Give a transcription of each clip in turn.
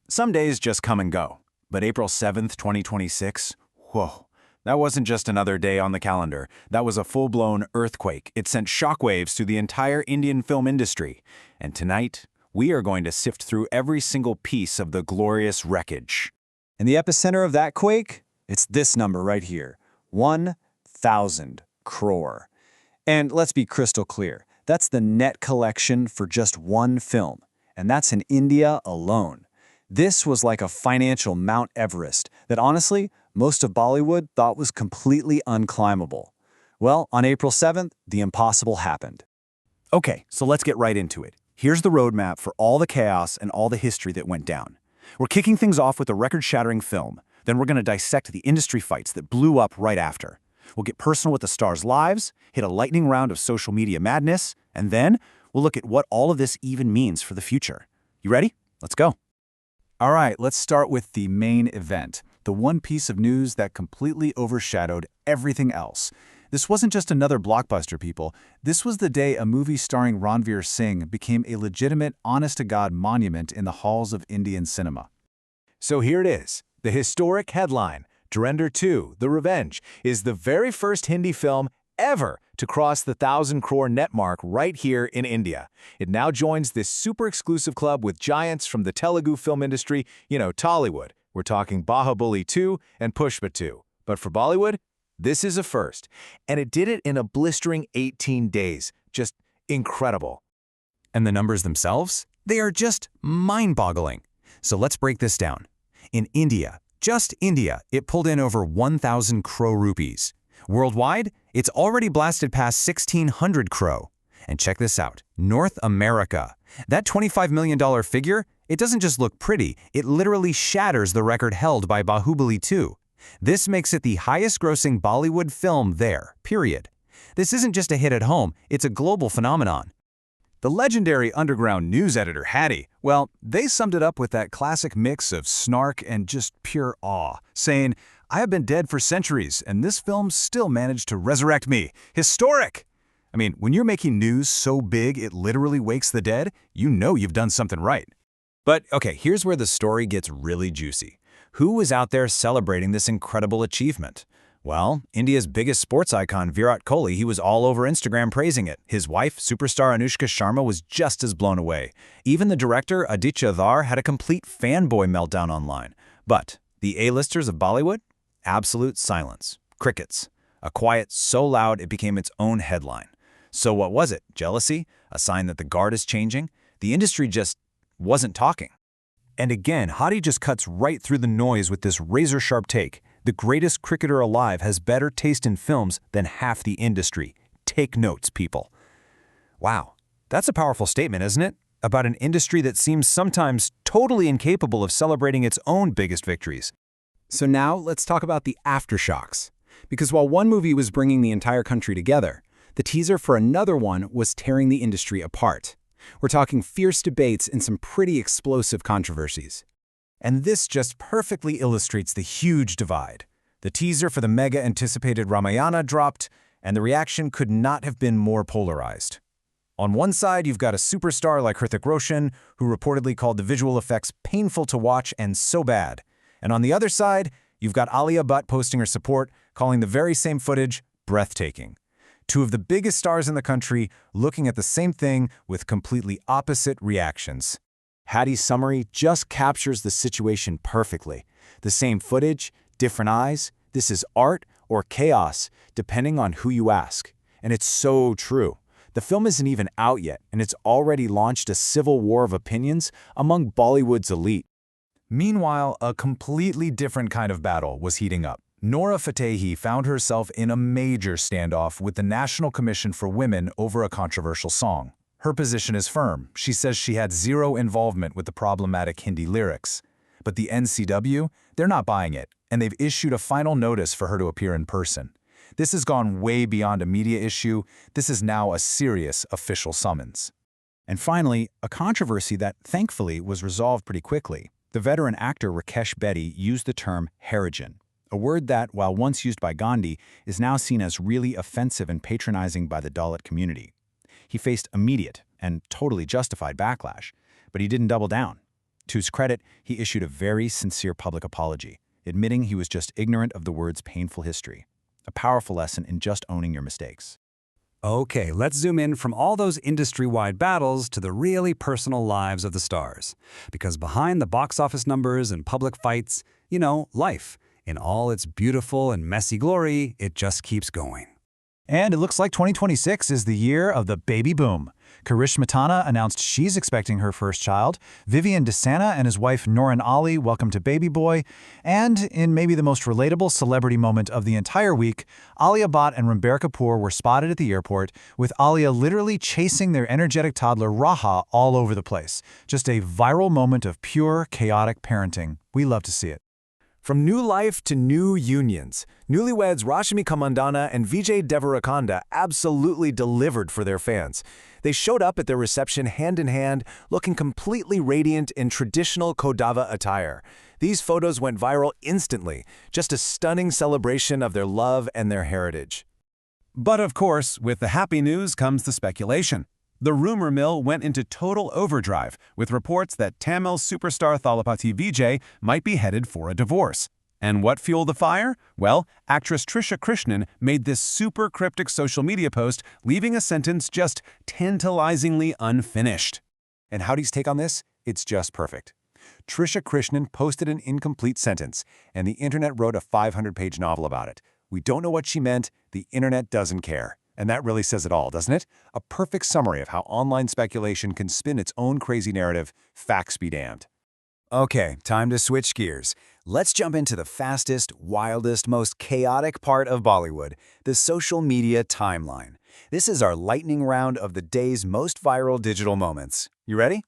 Some days just come and go. But April 7th, 2026, whoa, that wasn't just another day on the calendar. That was a full-blown earthquake. It sent shockwaves through the entire Indian film industry. And tonight, we are going to sift through every single piece of the glorious wreckage. And the epicenter of that quake? It's this number right here, 1,000 crore. And let's be crystal clear, that's the net collection for just one film, and that's in India alone. This was like a financial Mount Everest that honestly, most of Bollywood thought was completely unclimbable. Well, on April 7th, the impossible happened. Okay, so let's get right into it. Here's the roadmap for all the chaos and all the history that went down. We're kicking things off with a record-shattering film. Then we're going to dissect the industry fights that blew up right after. We'll get personal with the stars' lives, hit a lightning round of social media madness, and then we'll look at what all of this even means for the future. You ready? Let's go. All right, let's start with the main event, the one piece of news that completely overshadowed everything else. This wasn't just another blockbuster, people. This was the day a movie starring Ranveer Singh became a legitimate, honest-to-God monument in the halls of Indian cinema. So here it is, the historic headline. Dhurandhar 2, The Revenge, is the very first Hindi film ever to cross the 1,000 crore net mark right here in India. It now joins this super exclusive club with giants from the Telugu film industry, Tollywood. We're talking Bahubali 2 and Pushpa 2. But for Bollywood, this is a first. And it did it in a blistering 18 days. Just incredible. And the numbers themselves? They are just mind-boggling. So let's break this down. In India, just India, it pulled in over 1,000 crore rupees. Worldwide, it's already blasted past 1,600 crore. And check this out, North America. That $25 million figure, it doesn't just look pretty, it literally shatters the record held by Bahubali 2. This makes it the highest-grossing Bollywood film there, period. This isn't just a hit at home, it's a global phenomenon. The legendary underground news editor Hattie, well, they summed it up with that classic mix of snark and just pure awe, saying, "I have been dead for centuries, and this film still managed to resurrect me. Historic!" I mean, when you're making news so big it literally wakes the dead, you know you've done something right. But okay, here's where the story gets really juicy. Who was out there celebrating this incredible achievement? Well, India's biggest sports icon, Virat Kohli, he was all over Instagram praising it. His wife, superstar Anushka Sharma, was just as blown away. Even the director, Aditya Dhar, had a complete fanboy meltdown online. But the A-listers of Bollywood? Absolute silence. Crickets. A quiet so loud it became its own headline. So what was it? Jealousy? A sign that the guard is changing? The industry just wasn't talking. And again, Hadi just cuts right through the noise with this razor-sharp take. The greatest cricketer alive has better taste in films than half the industry. Take notes, people. Wow, that's a powerful statement, isn't it? About an industry that seems sometimes totally incapable of celebrating its own biggest victories. So now let's talk about the aftershocks. Because while one movie was bringing the entire country together, the teaser for another one was tearing the industry apart. We're talking fierce debates and some pretty explosive controversies. And this just perfectly illustrates the huge divide. The teaser for the mega-anticipated Ramayana dropped, and the reaction could not have been more polarized. On one side, you've got a superstar like Hrithik Roshan, who reportedly called the visual effects painful to watch and so bad. And on the other side, you've got Alia Bhatt posting her support, calling the very same footage breathtaking. Two of the biggest stars in the country looking at the same thing with completely opposite reactions. Hattie's summary just captures the situation perfectly. The same footage, different eyes. This is art or chaos, depending on who you ask. And it's so true. The film isn't even out yet, and it's already launched a civil war of opinions among Bollywood's elite. Meanwhile, a completely different kind of battle was heating up. Nora Fatehi found herself in a major standoff with the National Commission for Women over a controversial song. Her position is firm. She says she had zero involvement with the problematic Hindi lyrics. But the NCW, they're not buying it, and they've issued a final notice for her to appear in person. This has gone way beyond a media issue. This is now a serious official summons. And finally, a controversy that thankfully was resolved pretty quickly. The veteran actor Rakesh Bedi used the term Harijan, a word that, while once used by Gandhi, is now seen as really offensive and patronizing by the Dalit community. He faced immediate and totally justified backlash, but he didn't double down. To his credit, he issued a very sincere public apology, admitting he was just ignorant of the word's painful history. A powerful lesson in just owning your mistakes. Okay, let's zoom in from all those industry-wide battles to the really personal lives of the stars. Because behind the box office numbers and public fights, life, in all its beautiful and messy glory, it just keeps going. And it looks like 2026 is the year of the baby boom. Karishma Tana announced she's expecting her first child. Vivian DeSana and his wife Norin Ali welcomed a baby boy. And in maybe the most relatable celebrity moment of the entire week, Alia Bhatt and Ranbir Kapoor were spotted at the airport, with Alia literally chasing their energetic toddler Raha all over the place. Just a viral moment of pure, chaotic parenting. We love to see it. From new life to new unions, newlyweds Rashmika Mandanna and Vijay Deverakonda absolutely delivered for their fans. They showed up at their reception hand in hand, looking completely radiant in traditional Kodava attire. These photos went viral instantly, just a stunning celebration of their love and their heritage. But of course, with the happy news comes the speculation. The rumor mill went into total overdrive, with reports that Tamil superstar Thalapathy Vijay might be headed for a divorce. And what fueled the fire? Well, actress Trisha Krishnan made this super cryptic social media post, leaving a sentence just tantalizingly unfinished. And Howdy's take on this? It's just perfect. Trisha Krishnan posted an incomplete sentence, and the internet wrote a 500-page novel about it. We don't know what she meant, the internet doesn't care. And that really says it all, doesn't it? A perfect summary of how online speculation can spin its own crazy narrative, facts be damned. Okay, time to switch gears. Let's jump into the fastest, wildest, most chaotic part of Bollywood, the social media timeline. This is our lightning round of the day's most viral digital moments. You ready?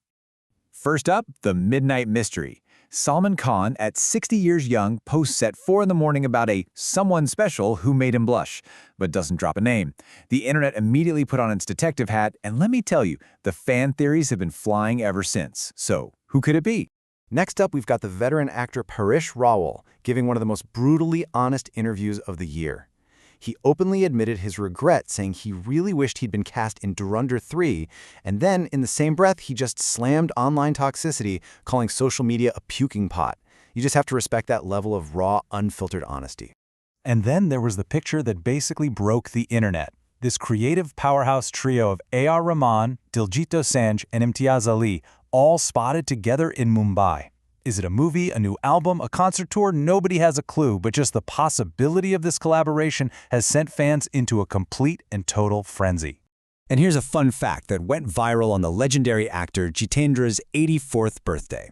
First up, the Midnight Mystery. Salman Khan, at 60 years young, posts at 4 in the morning about a someone special who made him blush, but doesn't drop a name. The internet immediately put on its detective hat, and let me tell you, the fan theories have been flying ever since. So, who could it be? Next up, we've got the veteran actor Paresh Rawal giving one of the most brutally honest interviews of the year. He openly admitted his regret, saying he really wished he'd been cast in Dhurandhar 3, and then, in the same breath, he just slammed online toxicity, calling social media a puking pot. You just have to respect that level of raw, unfiltered honesty. And then there was the picture that basically broke the internet. This creative powerhouse trio of A.R. Rahman, Diljit Dosanjh, and Imtiaz Ali, all spotted together in Mumbai. Is it a movie, a new album, a concert tour? Nobody has a clue, but just the possibility of this collaboration has sent fans into a complete and total frenzy. And here's a fun fact that went viral on the legendary actor Jitendra's 84th birthday.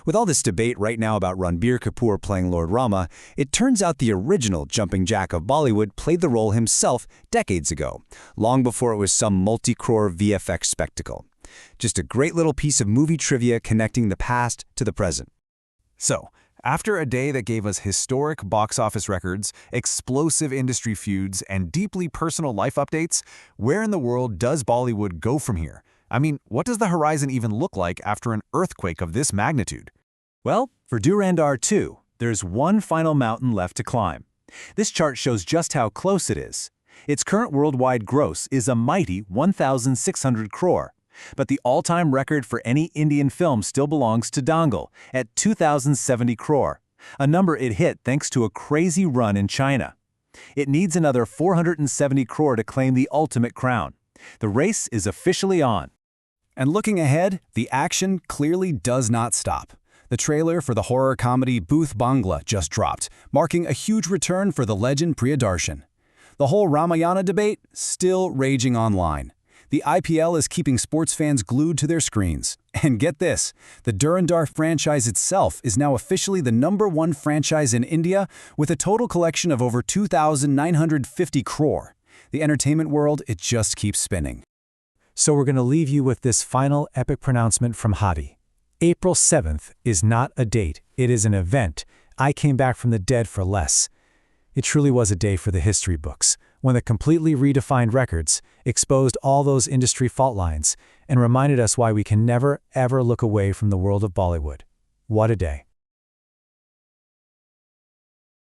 With all this debate right now about Ranbir Kapoor playing Lord Rama, it turns out the original jumping jack of Bollywood played the role himself decades ago, long before it was some multi-crore VFX spectacle. Just a great little piece of movie trivia connecting the past to the present. So, after a day that gave us historic box office records, explosive industry feuds, and deeply personal life updates, where in the world does Bollywood go from here? I mean, what does the horizon even look like after an earthquake of this magnitude? Well, for Dhurandhar 2, there's one final mountain left to climb. This chart shows just how close it is. Its current worldwide gross is a mighty 1,600 crore. But the all-time record for any Indian film still belongs to Dangal at 2,070 crore, a number it hit thanks to a crazy run in China. It needs another 470 crore to claim the ultimate crown. The race is officially on. And looking ahead, the action clearly does not stop. The trailer for the horror comedy Booth Bangla just dropped, marking a huge return for the legend Priyadarshan. The whole Ramayana debate still raging online. The IPL is keeping sports fans glued to their screens. And get this, the Dhurandhar franchise itself is now officially the #1 franchise in India with a total collection of over 2,950 crore. The entertainment world, it just keeps spinning. So we're going to leave you with this final epic pronouncement from Hadi. April 7th is not a date, it is an event. I came back from the dead for less. It truly was a day for the history books, when the completely redefined records exposed all those industry fault lines and reminded us why we can never, ever look away from the world of Bollywood. What a day.